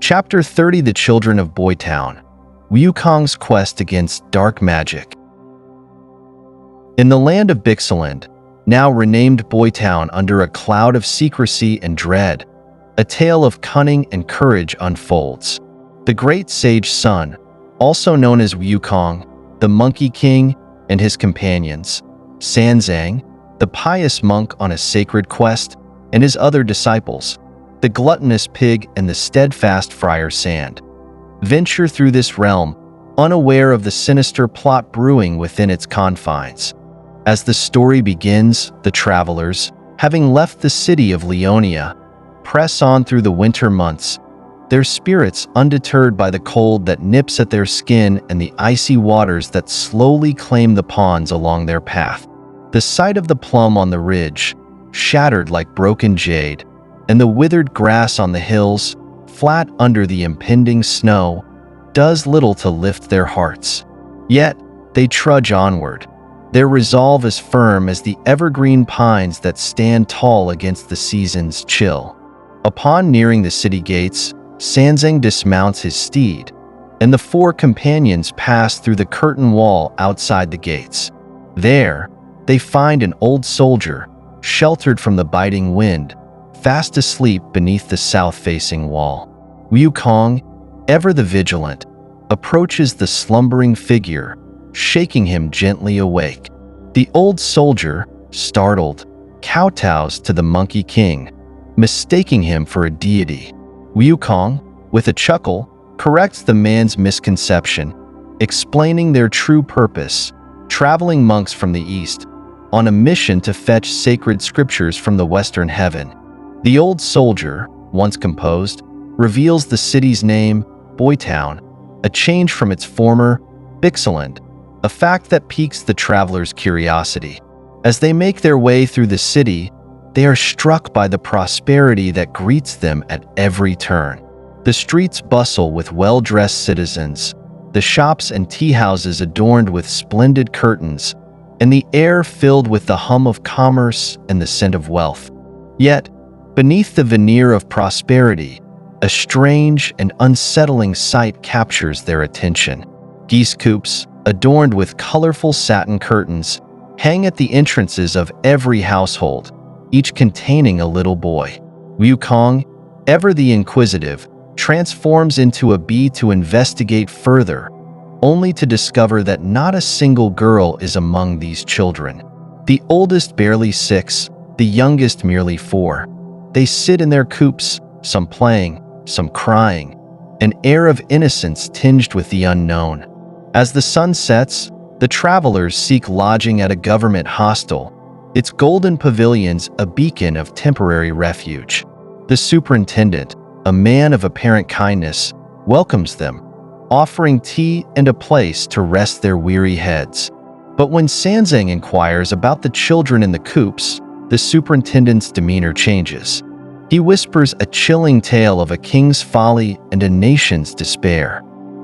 Chapter 30: The Children of Boytown. Wukong's quest against dark magic. In the land of Bhiksuland, now renamed Boytown under a cloud of secrecy and dread, a tale of cunning and courage unfolds. The great sage Sun, also known as Wukong, the Monkey King, and his companions, Sanzang, the pious monk on a sacred quest, and his other disciples, the gluttonous pig and the steadfast friar Sand, venture through this realm, unaware of the sinister plot brewing within its confines. As the story begins, the travelers, having left the city of Leonia, press on through the winter months, their spirits undeterred by the cold that nips at their skin and the icy waters that slowly claim the ponds along their path. The sight of the plum on the ridge, shattered like broken jade, and the withered grass on the hills, flat under the impending snow, does little to lift their hearts. Yet, they trudge onward, their resolve as firm as the evergreen pines that stand tall against the season's chill. Upon nearing the city gates, Sanzang dismounts his steed, and the four companions pass through the curtain wall outside the gates. There, they find an old soldier, sheltered from the biting wind, fast asleep beneath the south-facing wall. Wukong, ever the vigilant, approaches the slumbering figure, shaking him gently awake. The old soldier, startled, kowtows to the Monkey King, mistaking him for a deity. Wukong, with a chuckle, corrects the man's misconception, explaining their true purpose, traveling monks from the east, on a mission to fetch sacred scriptures from the western heaven. The old soldier, once composed, reveals the city's name, Boytown, a change from its former, Bhiksuland, a fact that piques the traveler's curiosity. As they make their way through the city, they are struck by the prosperity that greets them at every turn. The streets bustle with well-dressed citizens, the shops and tea houses adorned with splendid curtains, and the air filled with the hum of commerce and the scent of wealth. Yet, beneath the veneer of prosperity, a strange and unsettling sight captures their attention. Geese coops, adorned with colorful satin curtains, hang at the entrances of every household, each containing a little boy. Wukong, ever the inquisitive, transforms into a bee to investigate further, only to discover that not a single girl is among these children. The oldest barely 6, the youngest merely 4. They sit in their coops, some playing, some crying, an air of innocence tinged with the unknown. As the sun sets, the travelers seek lodging at a government hostel, its golden pavilions a beacon of temporary refuge. The superintendent, a man of apparent kindness, welcomes them, offering tea and a place to rest their weary heads. But when Sanzang inquires about the children in the coops, the superintendent's demeanor changes. He whispers a chilling tale of a king's folly and a nation's despair.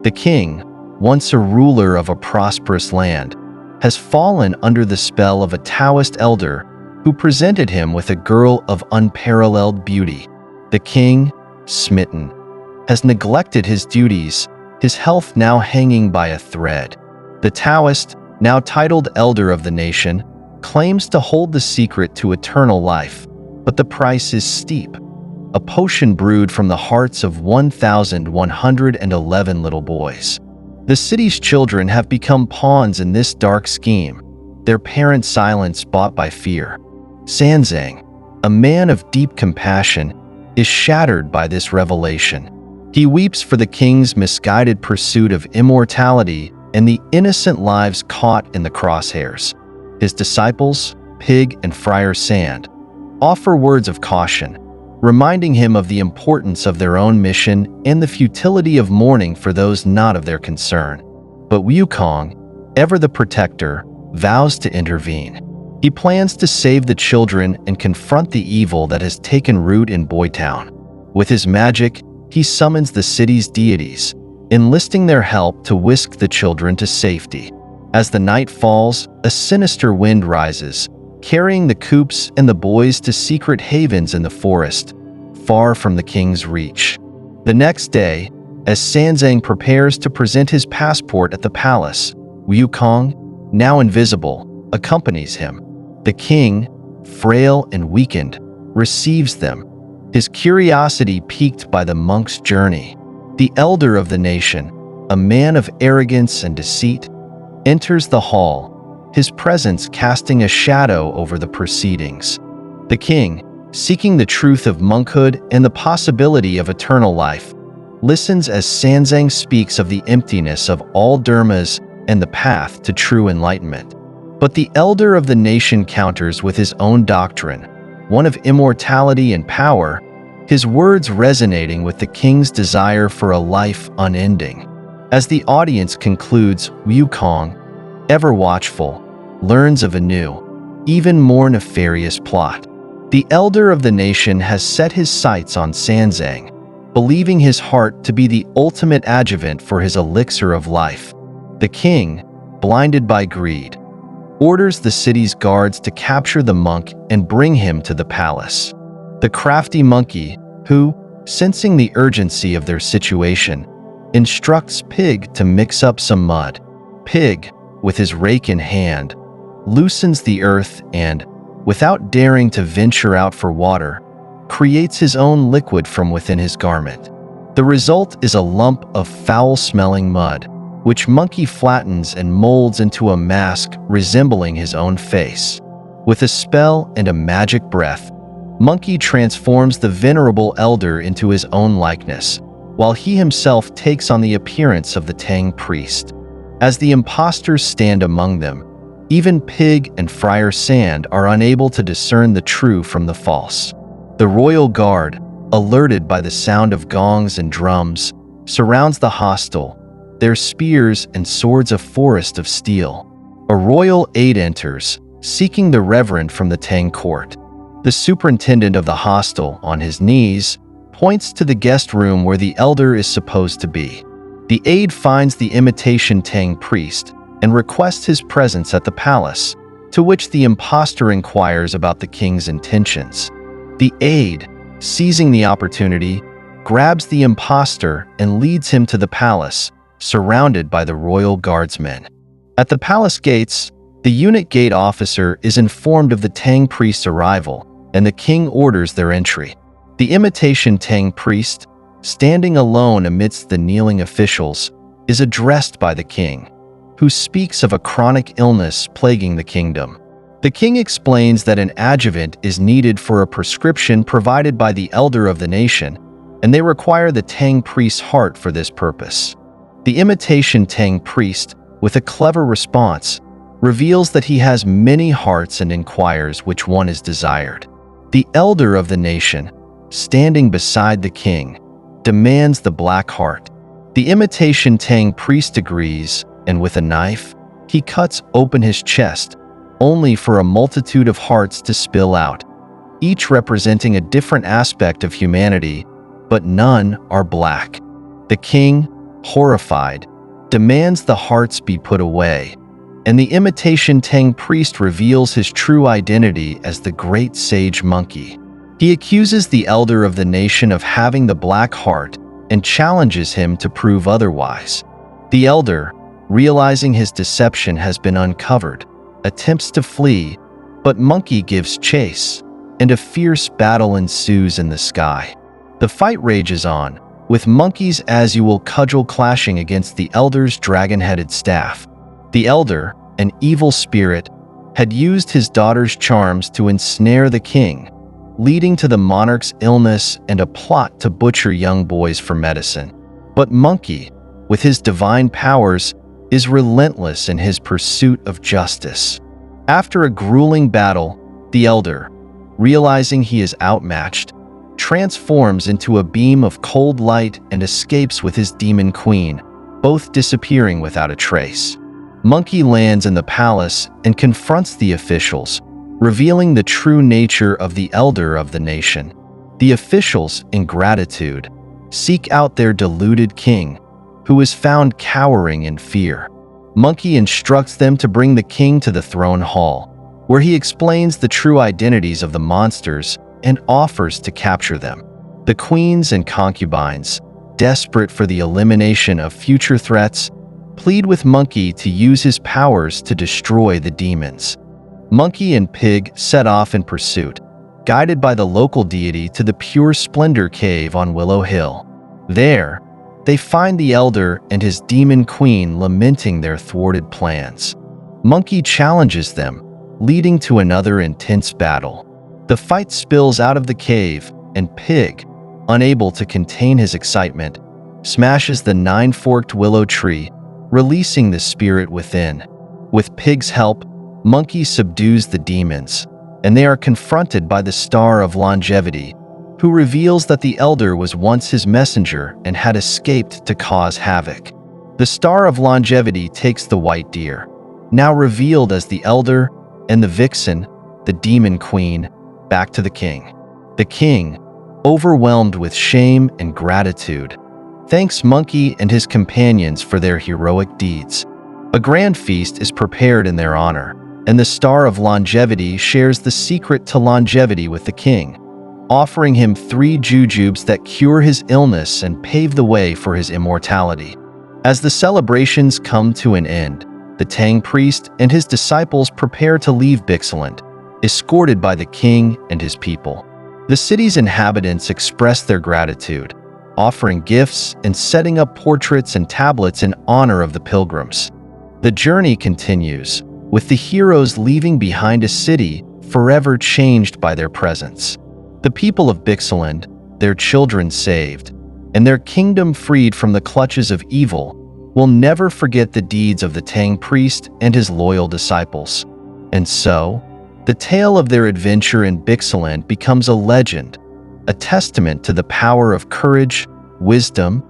The king, once a ruler of a prosperous land, has fallen under the spell of a Taoist elder who presented him with a girl of unparalleled beauty. The king, smitten, has neglected his duties, his health now hanging by a thread. The Taoist, now titled elder of the nation, claims to hold the secret to eternal life, but the price is steep. A potion brewed from the hearts of 1,111 little boys. The city's children have become pawns in this dark scheme, their parents' silence bought by fear. Sanzang, a man of deep compassion, is shattered by this revelation. He weeps for the king's misguided pursuit of immortality and the innocent lives caught in the crosshairs. His disciples, Pig and Friar Sand, offer words of caution, reminding him of the importance of their own mission and the futility of mourning for those not of their concern. But Wukong, ever the protector, vows to intervene. He plans to save the children and confront the evil that has taken root in Boytown. With his magic, he summons the city's deities, enlisting their help to whisk the children to safety. As the night falls, a sinister wind rises, carrying the coops and the boys to secret havens in the forest, far from the king's reach. The next day, as Sanzang prepares to present his passport at the palace, Wukong, now invisible, accompanies him. The king, frail and weakened, receives them, his curiosity piqued by the monk's journey. The elder of the nation, a man of arrogance and deceit, enters the hall, his presence casting a shadow over the proceedings. The king, seeking the truth of monkhood and the possibility of eternal life, listens as Sanzang speaks of the emptiness of all dharmas and the path to true enlightenment. But the elder of the nation counters with his own doctrine, one of immortality and power, his words resonating with the king's desire for a life unending. As the audience concludes, Wukong, ever watchful, learns of a new, even more nefarious plot. The elder of the nation has set his sights on Sanzang, believing his heart to be the ultimate adjuvant for his elixir of life. The king, blinded by greed, orders the city's guards to capture the monk and bring him to the palace. The crafty monkey, who, sensing the urgency of their situation, instructs Pig to mix up some mud. Pig, with his rake in hand, loosens the earth and, without daring to venture out for water, creates his own liquid from within his garment. The result is a lump of foul-smelling mud, which Monkey flattens and molds into a mask resembling his own face. With a spell and a magic breath, Monkey transforms the venerable elder into his own likeness, while he himself takes on the appearance of the Tang priest. As the impostors stand among them, even Pig and Friar Sand are unable to discern the true from the false. The royal guard, alerted by the sound of gongs and drums, surrounds the hostel, their spears and swords a forest of steel. A royal aide enters, seeking the reverend from the Tang court. The superintendent of the hostel, on his knees, points to the guest room where the elder is supposed to be. The aide finds the imitation Tang priest and requests his presence at the palace, to which the impostor inquires about the king's intentions. The aide, seizing the opportunity, grabs the impostor and leads him to the palace, surrounded by the royal guardsmen. At the palace gates, the unit gate officer is informed of the Tang priest's arrival, and the king orders their entry. The imitation Tang priest, standing alone amidst the kneeling officials, is addressed by the king, who speaks of a chronic illness plaguing the kingdom. The king explains that an adjuvant is needed for a prescription provided by the elder of the nation, and they require the Tang priest's heart for this purpose. The imitation Tang priest, with a clever response, reveals that he has many hearts and inquires which one is desired. The elder of the nation, standing beside the king, demands the black heart. The imitation Tang priest agrees, and with a knife, he cuts open his chest, only for a multitude of hearts to spill out, each representing a different aspect of humanity, but none are black. The king, horrified, demands the hearts be put away, and the imitation Tang priest reveals his true identity as the great sage Monkey. He accuses the elder of the nation of having the black heart and challenges him to prove otherwise. The elder, realizing his deception has been uncovered, attempts to flee, but Monkey gives chase, and a fierce battle ensues in the sky. The fight rages on, with Monkey's as-you-will cudgel clashing against the elder's dragon-headed staff. The elder, an evil spirit, had used his daughter's charms to ensnare the king, leading to the monarch's illness and a plot to butcher young boys for medicine. But Monkey, with his divine powers, is relentless in his pursuit of justice. After a grueling battle, the elder, realizing he is outmatched, transforms into a beam of cold light and escapes with his demon queen, both disappearing without a trace. Monkey lands in the palace and confronts the officials, revealing the true nature of the elder of the nation. The officials, in gratitude, seek out their deluded king, who is found cowering in fear. Monkey instructs them to bring the king to the throne hall, where he explains the true identities of the monsters and offers to capture them. The queens and concubines, desperate for the elimination of future threats, plead with Monkey to use his powers to destroy the demons. Monkey and Pig set off in pursuit, guided by the local deity to the Pure Splendor Cave on Willow Hill. There, they find the Elder and his demon queen lamenting their thwarted plans. Monkey challenges them, leading to another intense battle. The fight spills out of the cave, and Pig, unable to contain his excitement, smashes the 9-forked willow tree, releasing the spirit within. With Pig's help, Monkey subdues the demons, and they are confronted by the Star of Longevity, who reveals that the Elder was once his messenger and had escaped to cause havoc. The Star of Longevity takes the white deer, now revealed as the Elder, and the vixen, the demon queen, back to the king. The king, overwhelmed with shame and gratitude, thanks Monkey and his companions for their heroic deeds. A grand feast is prepared in their honor, and the Star of Longevity shares the secret to longevity with the king, offering him 3 jujubes that cure his illness and pave the way for his immortality. As the celebrations come to an end, the Tang priest and his disciples prepare to leave Bhiksuland, escorted by the king and his people. The city's inhabitants express their gratitude, offering gifts and setting up portraits and tablets in honor of the pilgrims. The journey continues, with the heroes leaving behind a city forever changed by their presence. The people of Bhiksuland, their children saved, and their kingdom freed from the clutches of evil, will never forget the deeds of the Tang priest and his loyal disciples. And so, the tale of their adventure in Bhiksuland becomes a legend, a testament to the power of courage, wisdom,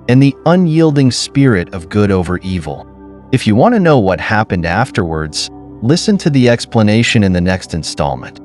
and the unyielding spirit of good over evil. If you want to know what happened afterwards, listen to the explanation in the next installment.